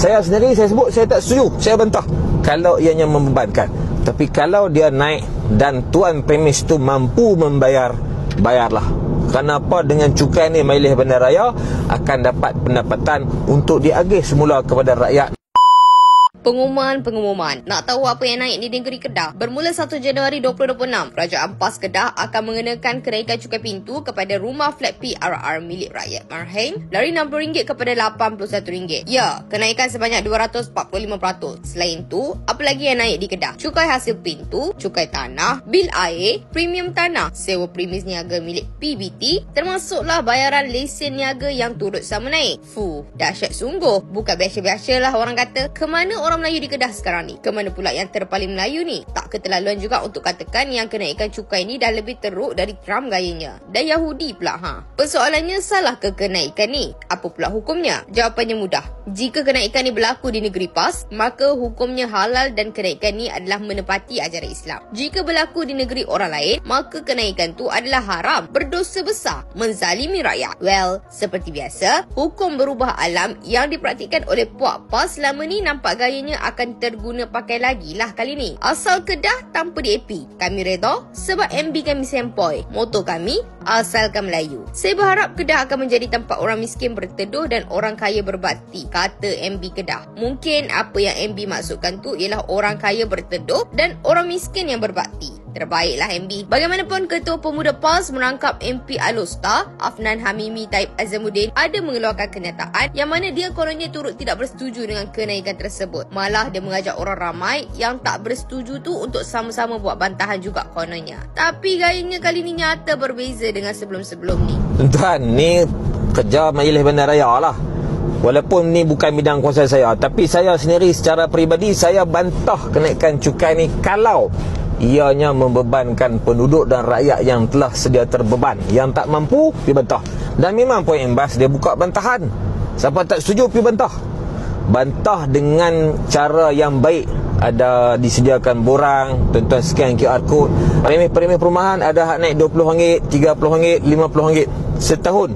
Saya sendiri, saya sebut, saya tak setuju, saya bantah kalau ianya membebankan. Tapi kalau dia naik dan tuan premis tu mampu membayar, bayarlah. Kenapa dengan cukai ni Majlis Bandaraya akan dapat pendapatan untuk diagih semula kepada rakyat. Pengumuman. Nak tahu apa yang naik di negeri Kedah? Bermula 1 Januari 2026, Kerajaan PAS Kedah akan mengenakan kenaikan cukai pintu kepada rumah flat PRR milik rakyat Marhain dari RM60 kepada RM81. Ya, kenaikan sebanyak 245%. Selain tu, apa lagi yang naik di Kedah? Cukai hasil pintu, cukai tanah, bil air, premium tanah, sewa premis niaga milik PBT, termasuklah bayaran lesen niaga yang turut sama naik. Dahsyat sungguh. Bukan biasa-biasalah orang kata. Kemana orang Melayu di Kedah sekarang ni? Kemana pula yang terpaling Melayu ni? Tak keterlaluan juga untuk katakan yang kenaikan cukai ni dah lebih teruk dari Trump gayanya. Dan Yahudi pula Persoalannya, salah ke kenaikan ni? Apa pula hukumnya? Jawapannya mudah. Jika kenaikan ni berlaku di negeri PAS, maka hukumnya halal dan kenaikan ni adalah menepati ajaran Islam. Jika berlaku di negeri orang lain, maka kenaikan tu adalah haram, berdosa besar, menzalimi rakyat. Well, seperti biasa, hukum berubah alam yang dipraktikkan oleh puak PAS selama ni nampak gayanya akan terguna pakai lagi lah kali ni. Asal Kedah tanpa DAP. Kami reda sebab MB kami sempoi. Moto kami, asalkan Melayu. Saya berharap Kedah akan menjadi tempat orang miskin berteduh dan orang kaya berbakti, kata MB Kedah. Mungkin apa yang MB maksudkan tu ialah orang kaya berteduh dan orang miskin yang berbakti. Terbaiklah MB. Bagaimanapun, Ketua Pemuda PAS merangkap MP Alustar, Afnan Hamimi Taib Azamuddin, ada mengeluarkan kenyataan yang mana dia kononnya turut tidak bersetuju dengan kenaikan tersebut. Malah dia mengajak orang ramai yang tak bersetuju tu untuk sama-sama buat bantahan juga kononnya. Tapi gayanya kali ni nyata berbeza dengan sebelum-sebelum ni. Tuan, ni kerja Majlis Bandaraya lah. Walaupun ni bukan bidang kuasa saya, tapi saya sendiri secara peribadi saya bantah kenaikan cukai ni kalau ianya membebankan penduduk dan rakyat yang telah sedia terbeban. Yang tak mampu, pergi bantah. Dan memang poin Embas dia buka bantahan. Siapa tak setuju, pergi bantah. Bantah dengan cara yang baik. Ada disediakan borang, tuan-tuan scan QR code. Premis perumahan ada hak naik RM20, RM30, RM50 setahun.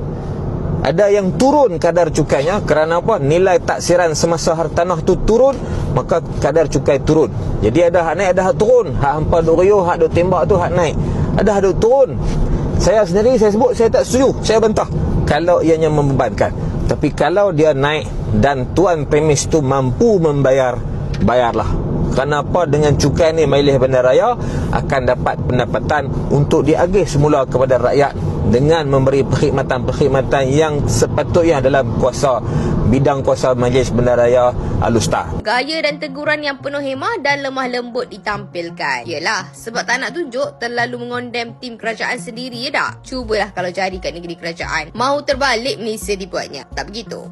Ada yang turun kadar cukainya kerana apa? Nilai taksiran semasa hartanah tu turun, maka kadar cukai turun. Jadi ada hak naik, ada hak turun. Hak hampa duk riuh, hak duk tembak tu hak naik. Ada hak duk turun. Saya sendiri, saya sebut, saya tak setuju, saya bantah kalau ianya membebankan. Tapi kalau dia naik dan tuan premis tu mampu membayar, bayarlah. Kenapa dengan cukai ni Majlis Bandaraya akan dapat pendapatan untuk diagih semula kepada rakyat dengan memberi perkhidmatan-perkhidmatan yang sepatutnya dalam kuasa bidang kuasa Majlis Bandaraya Alustar. Gaya dan teguran yang penuh hemah dan lemah lembut ditampilkan. Yelah, sebab tak nak tunjuk terlalu mengondem tim kerajaan sendiri, ya tak? Cubalah kalau jadi kat negeri kerajaan. Mahu terbalik Malaysia dibuatnya. Tak begitu?